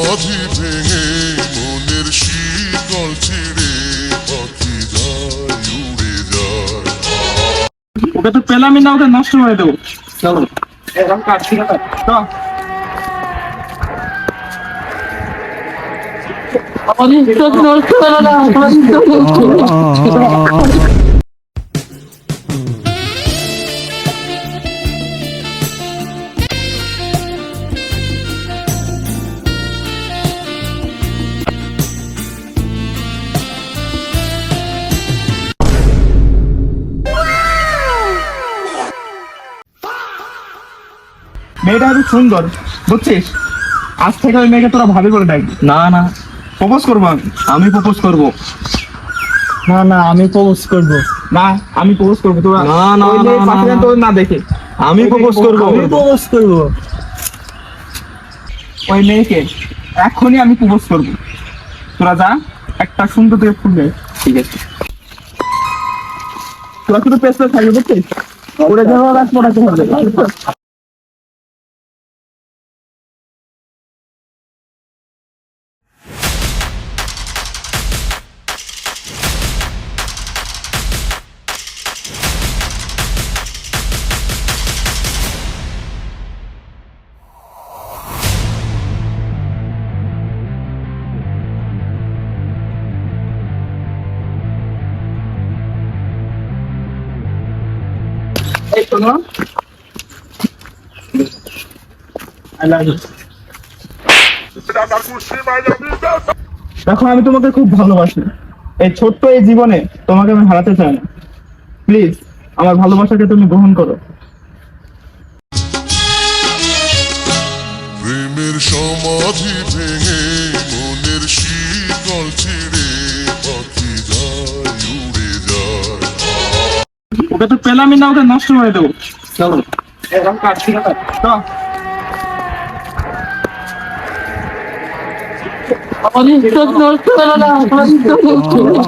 সমাধি ভেঙে মনের শীতল ছিঁড়ে পাখি যায় উড়ে যায়। ওকে তো পেলামই না, ওকে নষ্ট করে দেবো। চলো এরকম কাটছি না তো। আমাদের ইজ্জত নষ্ট হলো না, আমাদের ইজ্জত নষ্ট হলো না। মেয়েটা খুব সুন্দর, বুঝছিস? আজ থেকে ওই মেয়েকে তোরা ভাবি করে ডাকবি। না না প্রপোজ করবো আমি প্রপোজ করবো। না না আমি প্রপোজ করব। না আমি প্রপোজ করবো, তোরা না, না, ওই মেয়ে না, পাশে না, যেন তোর না দেখে। আমি প্রপোজ করব। আমি প্রপোজ করব। ওই মেয়েকে এখনই আমি প্রপোজ করবো। তোরা যা, একটা সুন্দর থেকে ফুল দে। ঠিক আছে। তোরা শুধু পেছনে থাকবে, বুঝছিস? ওরা যেন রাত পড়াতে হবে। এই শোনো, I love you. দেখো আমি তোমাকে খুব ভালোবাসি। এই ছোট্ট এই জীবনে তোমাকে আমি হারাতে চাই না। প্লিজ আমার ভালোবাসাকে তুমি গ্রহণ করো। প্রেমের সমাধি ভেঙে মনের শীতল ছিঁড়ে পাখি যায় উড়ে যায়। ওকে তো পেলামই না, ওকে নষ্ট করে দেবো। চলো এরকম কাটছি না তো। আমাদের ইজ্জত নষ্ট হলো না, আমাদের ইজ্জত নষ্ট হলো না।